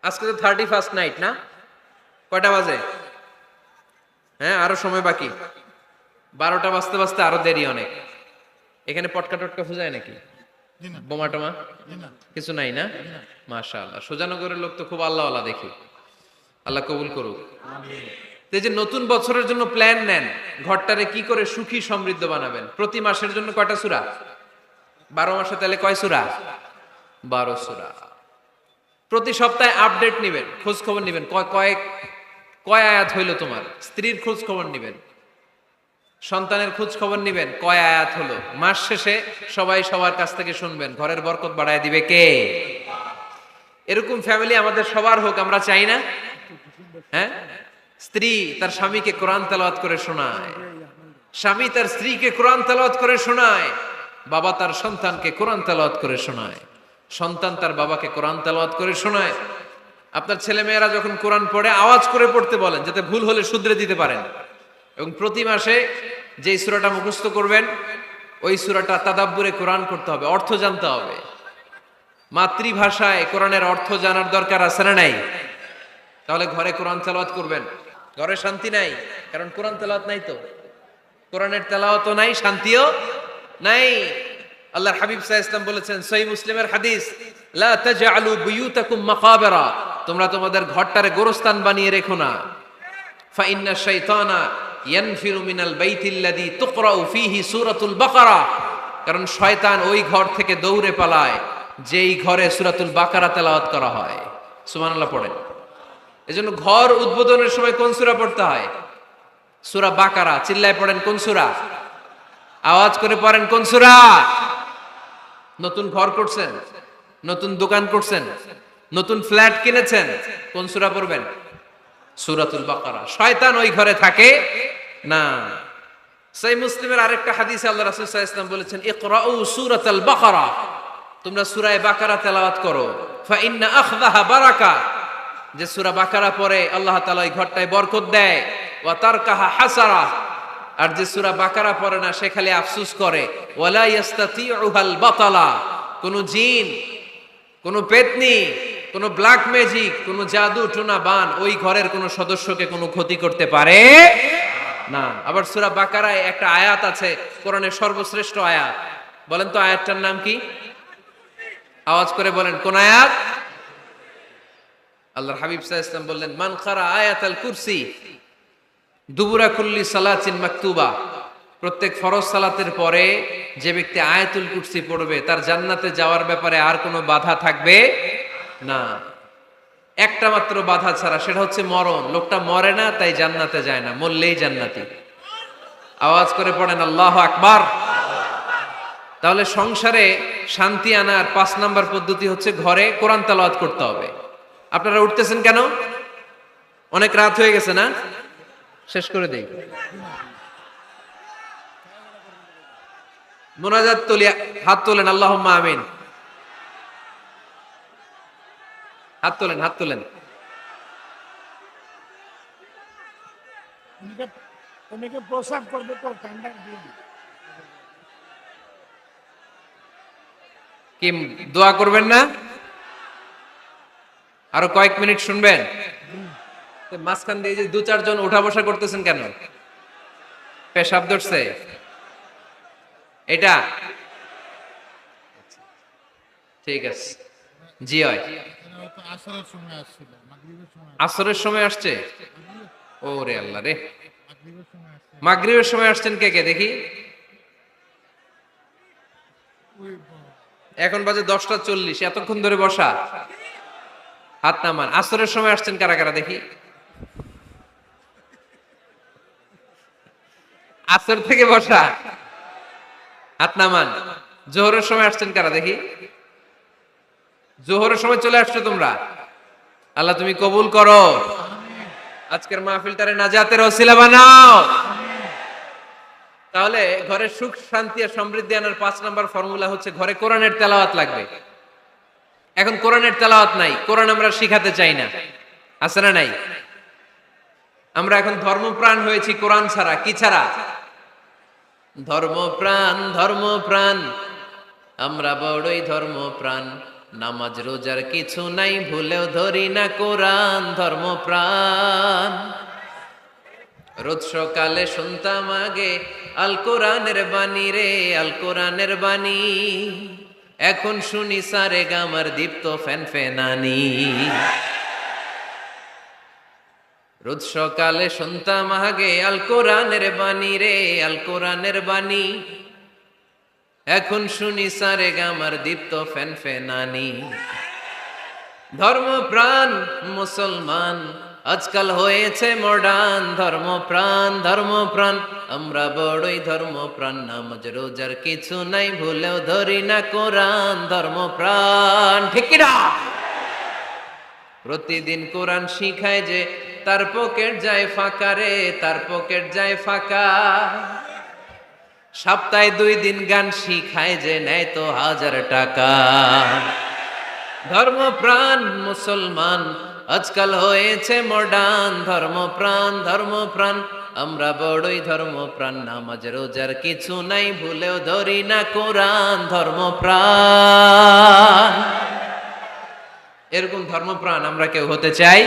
আজকে তো 31st night না? কয়টা বাজে? হ্যাঁ, আরো সময় বাকি। 12টা বাজতে বাজতে আরো দেরি অনেক। এখানে পটকা টটকা ফুজায় নাকি? বোমা টোমা কিছু নাই না? মাশাআল্লাহ, সুজানগরের লোক তো খুব আল্লাহওয়ালা দেখি। আল্লাহ কবুল করুক। তো এই যে নতুন বছরের জন্য প্ল্যান নেন, ঘরটারে কি করে সুখী সমৃদ্ধ বানাবেন। প্রতি মাসের জন্য কয়টা সূরা? 12 মাসে তাহলে কয় সূরা? 12 সূরা। প্রতি সপ্তাহে আপডেট নিবেন, খোঁজ খবর নিবেন, কয় আয়াত হইলো তোমার। স্ত্রীর খোঁজ খবর নিবেন, সন্তানের খোঁজ খবর নিবেন, কয় আয়াত হলো। মাস শেষে সবাই সবার কাছ থেকে শুনবেন, ঘরের বরকত বাড়ায় দিবে কে? এরকম ফ্যামিলি আমাদের সবার হোক, আমরা চাই না? হ্যাঁ, স্ত্রী তার স্বামীকে কোরআন তেলাওয়াত করে শোনায়, স্বামী তার স্ত্রীকে কোরআন তেলাওয়াত করে শোনায়, বাবা তার সন্তানকে কোরআন তেলাওয়াত করে শোনায়, সন্তান তার বাবাকে কোরআন তেলাওয়াত করে শোনায়। আপনার ছেলে মেয়েরা যখন কোরআন পড়ে আওয়াজ করে পড়তে বলেন, যাতে ভুল হলে শুধরে দিতে পারেন। এবং প্রতি মাসে যেই সূরাটা মুখস্থ করবেন, ওই সূরাটা তাদাব্বুরে কোরআন করতে হবে, অর্থ জানতে হবে। মাতৃভাষায় কোরআনের অর্থ জানার দরকার আছে না নাই? তাহলে ঘরে কোরআন তেলাওয়াত করবেন। ঘরে শান্তি নাই, কারণ কোরআন তেলাওয়াত নাই। তো কোরআনের তেলাওয়াতও নাই, শান্তিও নাই। আল্লাহর হাবিব সাল্লাল্লাহু আলাইহি ওয়াসাল্লাম বলেছেন, সহিহ মুসলিমের হাদিস, লা তাজআলু বুয়ুতাকুম মাকাবিরা, তোমরা তোমাদের ঘরটারে গোরস্থান বানিয়ে রেখো না। ফা ইন্না শাইতানা ইয়ানফিরু মিনাল বাইতিল্লাযী তুকরাউ ফীহি সূরাতুল বাকারা, কারণ শয়তান ওই ঘর থেকে দৌড়ে পালায় যেই ঘরে সূরাতুল বাকারা তেলাওয়াত করা হয়। সুবহানাল্লাহ পড়েন। এজন্য ঘর উদ্বোধনের সময় কোন সূরা পড়তে হয়? সূরা বাকারা। চিল্লায় পড়েন কোন সূরা? আওয়াজ করে পড়েন কোন সূরা? নতুন ঘর করছেন, নতুন দোকান করছেন, নতুন ফ্ল্যাট কিনেছেন, কোন সূরা পড়বেন? সূরাতুল বাকারা। শয়তান ওই ঘরে থাকে না। সহিহ মুসলিমের আরেকটা হাদিসে আল্লাহ রাসূল সাল্লাল্লাহু আলাইহি ওয়াসাল্লাম বলেছেন, ইকরাউ সূরাতাল বাকারা, তোমরা সূরা বাকারা তেলাওয়াত করো। ফা ইন্না আখযাহা বারাকা, যে সূরা বাকারা পড়ে আল্লাহ তাআলা ওই ঘরটায় বরকত দেয়। ওয়া তারকাহা হাসারা, আর যে সূরা বাকারা পড়ে না সে খালি আফসোস করে। ওয়ালা ইস্তাতিউহাল বাতালা, কোন জিন, কোন পেতনি, কোন ব্ল্যাক ম্যাজিক, কোন জাদু টোনা বান ওই ঘরের কোন সদস্যকে কোনো ক্ষতি করতে পারে না। আবার সূরা বাকারায় একটা আয়াত আছে, কোরআনের সর্বশ্রেষ্ঠ আয়াত। বলেন তো আয়াতটার নাম কি? আওয়াজ করে বলেন কোন আয়াত? আল্লাহর হাবিব সাল্লাল্লাহু আলাইহি ওয়াসাল্লাম বললেন, মান কারা আয়াতাল কুরসি দুবুরা কুল্লি সালাতিন মাকতুবা, প্রত্যেক ফরজ সালাতের পরে যে ব্যক্তি আয়াতুল কুরসি পড়বে তার জান্নাতে যাওয়ার ব্যাপারে আর কোনো বাধা থাকবে না। একটা মাত্র বাধা ছাড়া, সেটা হচ্ছে মরণ। লোকটা মরে না তাই জান্নাতে যায় না, মরলেই জান্নাতি। আওয়াজ করে পড়েন আল্লাহু আকবার। তাহলে সংসারে শান্তি আনার 5 নাম্বার পদ্ধতি হচ্ছে ঘরে কোরআন তেলাওয়াত করতে হবে। আপনারা উঠতেছেন কেন? অনেক রাত হয়ে গেছে না? শেষ করে দেই। মুনাজাত তুলিয়া হাত তোলেন, আল্লাহুম্মা আমিন। হাত তোলেন, হাত তোলেন। অনেকে প্রসাব করবে তো ঠান্ডা দিয়ে কি দোয়া করবেন না? আরো কয়েক মিনিট শুনবেন? মাঝখান দিয়ে যে 2-4 জন উঠা বসা করতেছেন কেন? পেশাব ধরছে এটা? ঠিক আছে, জি হয়। আসরের সময় আসছিল, মাগরিবের সময় আসরের সময় আসছে? ওরে আল্লাহ রে, মাগরিবের সময় আসছে। মাগরিবের সময় আসছেন কে কে দেখি? এখন বাজে 10টা 40, এতক্ষণ ধরে বসা? হাত নামান। আসরের সময় আসছেন কারা কারা দেখি? আসর থেকে বসা, হাত নামান। জোহরের সময় আসছেন কারা দেখি? জোহরের সময় চলে আসছো তোমরা। আল্লাহ তুমি কবুল করো, আজকের মাহফিলটারে নাজাতের ওসিলা বানাও। তাহলে ঘরে সুখ শান্তি আর সমৃদ্ধি আনার 5 নাম্বার ফর্মুলা হচ্ছে ঘরে কোরআনের তেলাওয়াত লাগবে। এখন কোরআনের তেলাওয়াত নাই, কোরআন আমরা শিখাতে চাই না, আছে না নাই? আমরা এখন ধর্মপ্রাণ হয়েছি কোরআন ছাড়া। কি ছাড়া? ধর্মপ্রাণ, ধর্মপ্রাণ, আমরা বড়ই ধর্মপ্রাণ। নামাজ রোজার কিছু নাই, ভুলেও ধরি না কোরআন ধর্মপ্রাণ। রোজ সকালে শুনতাম আগে আল কোরআনের বাণী রে, আল কোরআনের বাণী। এখন শুনি সারে গামার দীপ্ত ফ্যান ফেনানি। রোজ সকালে শুনতাম আগে আল কোরআনের বাণী রে, আল কোরআনের বাণী। এখন শুনি সারে গামার দীপ্ত ফ্যান ফেনানি। ধর্মপ্রাণ মুসলমান আজকাল হয়েছে মডার্ন। ধর্মপ্রাণ ধর্মপ্রাণ আমরা বড়ই ধর্মপ্রাণ। নামাজ রোজার কিছু নাই, ভুলেও ধরি না কোরআন ধর্মপ্রাণ। ঠিক কি না? প্রতিদিন কোরআন শিখায় যে তার পকেট যায় ফাঁকা রে, তার পকেট যায় ফাঁকা। সপ্তাহে 2 দিন গান শিখায় যে নেয় তো 1000 টাকা। ধর্মপ্রাণ মুসলমান আজকাল হয়েছে মডার্ন। ধর্মপ্রাণ ধর্মপ্রাণ আমরা বড়ই ধর্মপ্রাণ। নামাজ রোজার কিছু নাই, ভুলেও ধরি না কোরআন ধর্মপ্রাণ। এরকম ধর্মপ্রাণ আমরা কেউ হতে চাই?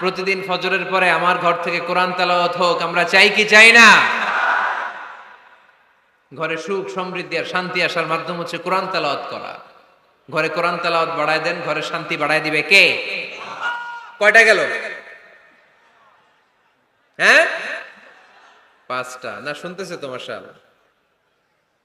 প্রতিদিন ফজরের পরে আমার ঘর থেকে কোরআন তেলাওয়াত হোক, আমরা চাই কি চাই না? ঘরে সুখ সমৃদ্ধি আর শান্তি আসার মাধ্যম হচ্ছে কোরআন তেলাওয়াত করা। ঘরে কোরআন তেলাওয়াত বাড়ায় দেন, ঘরে শান্তি বাড়ায় দিবে কে? কয়টা গেল? হ্যাঁ, 5টা না? শুনতেছে তোমার সাল।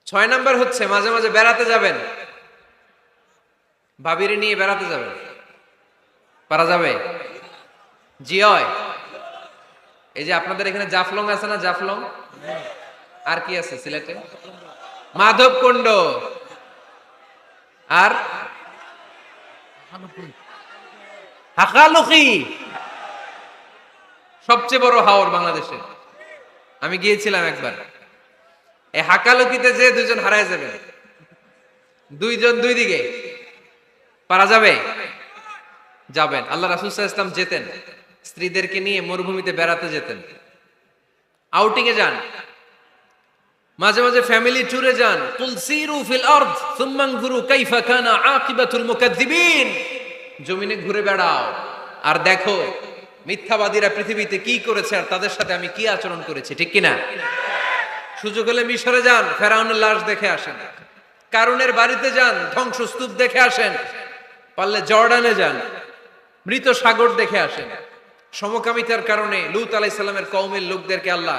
6 নাম্বার হচ্ছে মাঝে মাঝে বেড়াতে যাবেন। ভাবিরে নিয়ে বেড়াতে যাবেন, পারা যাবে? জি হয়। এই যে আপনাদের এখানে জাফলং আছে না? জাফলং আর কি আছে সিলেটে? মাধবকুণ্ড আর হাকালুকি, সবচেয়ে বড় হাওর বাংলাদেশে। আমি গিয়েছিলাম একবার। এই হাকালুকিতে যে 2 জন হারায় যাবেন, 2 জন 2 দিকে। পারা যাবে? যাবেন। আল্লাহ রাসূল সাল্লাল্লাহু আলাইহি ওয়াসাল্লাম যেতেন, স্ত্রীদেরকে নিয়ে মরুভূমিতে বেড়াতে যেতেন, আউটিং এ যান, মাঝে মাঝে ফ্যামিলি ট্যুরে যান। কুল সিরু ফিল আরদ সুম্মা আনজুরু কাইফা কানা আকিবাতুল মুকাজ্জিবিন। জমিনে ঘুরে বেড়াও আর দেখো মিথ্যাবাদীরা পৃথিবীতে কি করেছে আর তাদের সাথে আমি কি আচরণ করেছি। ঠিক কি না? সুযোগ হলে মিশরে যান, ফেরাউনের লাশ দেখে আসেন। কারুনের বাড়িতে যান, ধ্বংসস্তূপ দেখে আসেন। পারলে জর্ডানে যান, মৃত সাগর দেখে আসেন। সমকামিতার কারণে লূত আলাইহিস সালামের কওমের লোকদেরকে আল্লাহ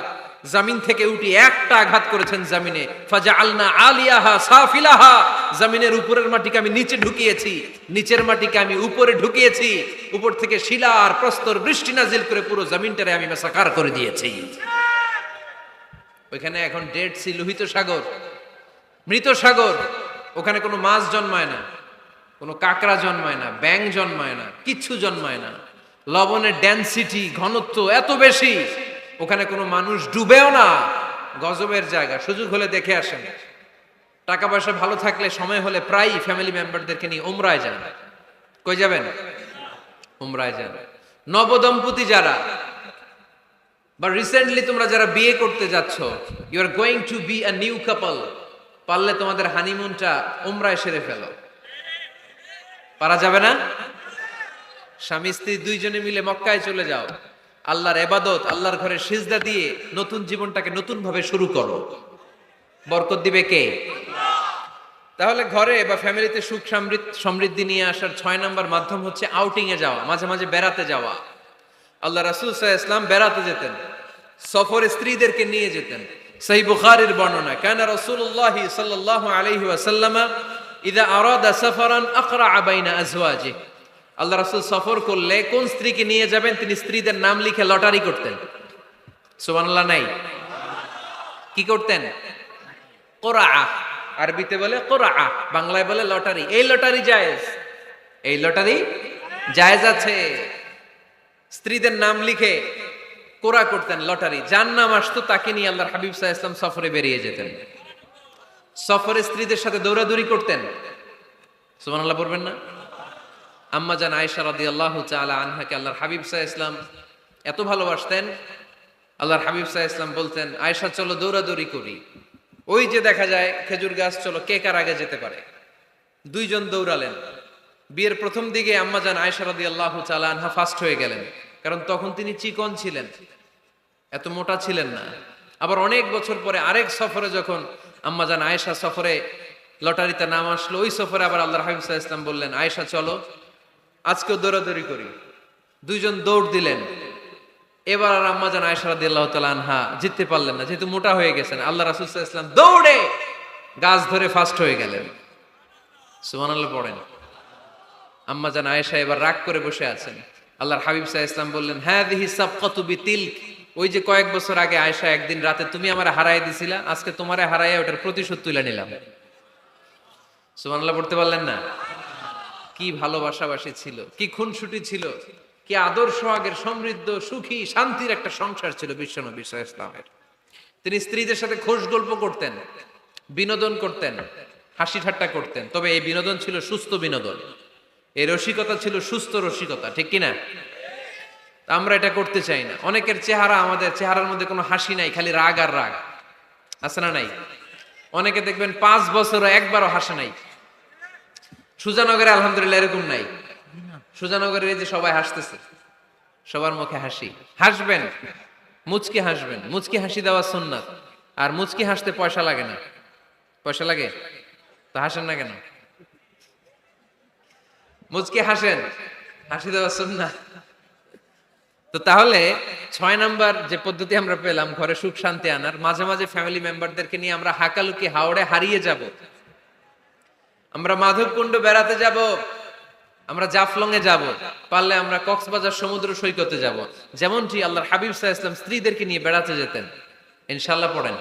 জমিন থেকে উঠিয়ে একটা আঘাত করেছেন জমিনে। ফাজআলনা আলিয়াহা সাফিলাহা, জমিনের উপরের মাটিকে আমি নিচে ঢুকিয়েছি, নিচের মাটিকে আমি উপরে ঢুকিয়েছি। উপর থেকে শিলা আর প্রস্তর বৃষ্টি নাজিল করে পুরো জমিনটারে আমি মাসাকার করে দিয়েছি। ওইখানে এখন ডেড সি, লোহিত সাগর, মৃত সাগর। ওখানে কোনো মাছ জন্মায় না, কোনো কাঁকড়া জন্মায় না, ব্যাং জন্মায় না, কিচ্ছু জন্মায় না। লবণের ডেনসিটি, ঘনত্ব এত বেশি, ওখানে কোনো মানুষ ডুবেও না। গজবের জায়গা। সুযোগ হলে দেখে আসেন। টাকা পয়সা ভালো থাকলে সময় হলে প্রায় ফ্যামিলি মেম্বারদেরকে নিয়ে উমরায় যান। কই যাবেন? উমরায় যান। নবদম্পতি যারা বা রিসেন্টলি তোমরা যারা বিয়ে করতে যাচ্ছ, you are going to be a new couple, পারলে তোমাদের হানিমুনটা উমরায় সেরে ফেলো। পারা যাবে না? স্বামী স্ত্রী 2 জনে মিলে মক্কায় চলে যাও, আল্লাহর ইবাদত, আল্লাহর ঘরে সিজদা দিয়ে নতুন জীবনটাকে নতুন ভাবে শুরু করো। বরকত দিবে কে? তাহলে ঘরে বা ফ্যামিলিতে সুখ সমৃদ্ধি নিয়ে আসার 6 নাম্বার মাধ্যম হচ্ছে আউটিং এ যাওয়া, মাঝে মাঝে বেড়াতে যাওয়া। আল্লাহ রাসূল সাল্লাল্লাহু আলাইহি ওয়াসাল্লাম বেড়াতে যেতেন, সফরে স্ত্রীদেরকে নিয়ে যেতেন। সহিহ বুখারীর বর্ণনা, কানা রাসূলুল্লাহ সাল্লাল্লাহু আলাইহি ওয়াসাল্লাম ইযা আরাদা সাফারান আকরা বাইনা আজওয়াজিহি। আল্লাহ রাসূল সফর করলে কোন স্ত্রীকে নিয়ে যাবেন তিনি স্ত্রীদের নাম লিখে লটারি করতেন। সুবহানাল্লাহ নাই? কি করতেন? কোরআ, আরবিতে বলে কোরআ, বাংলায় বলে লটারি। এই লটারি জায়েজ, এই লটারি জায়েজ আছে। স্ত্রীদের নাম লিখে কোরআ করতেন, লটারি। যার নাম আসতো তাকে নিয়ে আল্লাহর হাবিব সাল্লাল্লাহু আলাইহি ওয়াসাল্লাম সফরে বেরিয়ে যেতেন। সফরে স্ত্রীদের সাথে দৌড়াদৌড়ি করতেন। সুবহানাল্লাহ পড়বেন না? আম্মা জান আয়েশা রাদিয়াল্লাহু তাআলা আনহাকে আল্লাহর হাবিব সাল্লাল্লাহু আলাইহি ওয়াসাল্লাম এত ভালোবাসতেন, আল্লাহর হাবিব সাল্লাল্লাহু আলাইহি ওয়াসাল্লাম বলতেন, আয়েশা চলো দৌড়াদৌড়ি করি। ওই যে দেখা যায় খেজুর গাছ, চলো কে কার আগে যেতে পারে। দুইজন দৌড়ালেন। বিয়ের প্রথম দিকে আম্মাজান আয়েশা রাদিয়াল্লাহু তাআলা আনহা ফার্স্ট হয়ে গেলেন, কারণ তখন তিনি চিকন ছিলেন, এত মোটা ছিলেন না। আবার অনেক বছর পরে আরেক সফরে যখন আম্মাজান আয়েশা সফরে লটারিতে নাম আসলো, ওই সফরে আবার আল্লাহর হাবিব সাল্লাল্লাহু আলাইহি ওয়াসাল্লাম বললেন, আয়েশা চলো আজকেও দৌড়াদৌড়ি করি। দুইজন দৌড় দিলেন। এবার আর আম্মাজান আয়েশা রাদিয়াল্লাহু তাআলা আনহা জিততে পারলেন না, যেহেতু মোটা হয়ে গেছেন। আল্লাহ রাসূল সাল্লাল্লাহু আলাইহি ওয়াসাল্লাম দৌড়ে গাছ ধরে ফার্স্ট হয়ে গেলেন। সুবহানাল্লাহ পড়েন। আম্মাজান আয়েশা এবার রাগ করে বসে আছেন। আল্লাহর হাবিব সাল্লাল্লাহু আলাইহি ওয়াসাল্লাম বললেন, হাযিহি সাবকাতু বিতিলক, ওই যে কয়েক বছর আগে আয়েশা একদিন রাতে তুমি আমারে হারায় দিছিলা, আজকে তোমারে হারাইয়া ওটার প্রতিশোধ তুলে নিলাম। সুবহানাল্লাহ পড়তে পারলেন না? কি ভালোবাসাবাসী ছিল, কি খুনসুটি ছিল, কি আদর্শ আগের সমৃদ্ধ সুখী শান্তির একটা সংসার ছিল বিশ্বনবী সাল্লাল্লাহু আলাইহি ওয়াসাল্লামের। তিনি স্ত্রীদের সাথে খোশ গল্প করতেন, বিনোদন করতেন, হাসি ঠাট্টা করতেন। তবে এই বিনোদন ছিল সুস্থ বিনোদন, এই রসিকতা ছিল সুস্থ রসিকতা, ঠিক কিনা? আমরা এটা করতে চাই না। অনেকের চেহারা, আমাদের চেহারার মধ্যে কোনো হাসি নাই, খালি রাগ আর রাগ, আছে না নাই? অনেকে দেখবেন 5 বছরও একবারও হাসে নাই। সুজানগরে আলহামদুলিল্লাহ এরকম নাই। সুজানগরে এই যে সবাই হাসতেছে, সবার মুখে হাসি। হাসবেন, মুচকি হাসবেন, মুচকি হাসি দেওয়া সুন্নাত। আর মুচকি হাসতে পয়সা লাগে না। পয়সা লাগে তো হাসেন না কেন? মুচকি হাসেন, হাসি দেওয়া সুন্নাত। তো তাহলে 6 নাম্বার যে পদ্ধতি আমরা পেলাম ঘরে সুখ শান্তি আনার, মাঝে মাঝে ফ্যামিলি মেম্বারদেরকে নিয়ে আমরা হাকালুকি হাওড়ে হারিয়ে যাব, আমরা মাধবকুণ্ড বেড়াতে যাব, আমরা জাফলং এ যাব, পারলে আমরা কক্সবাজার সমুদ্র সৈকতে যাব, যেমনটি আল্লাহর হাবিব সাল্লাল্লাহু আলাইহি ওয়াসাল্লাম স্ত্রীদেরকে নিয়ে বেড়াতে যেতেন। ইনশাআল্লাহ পড়েন।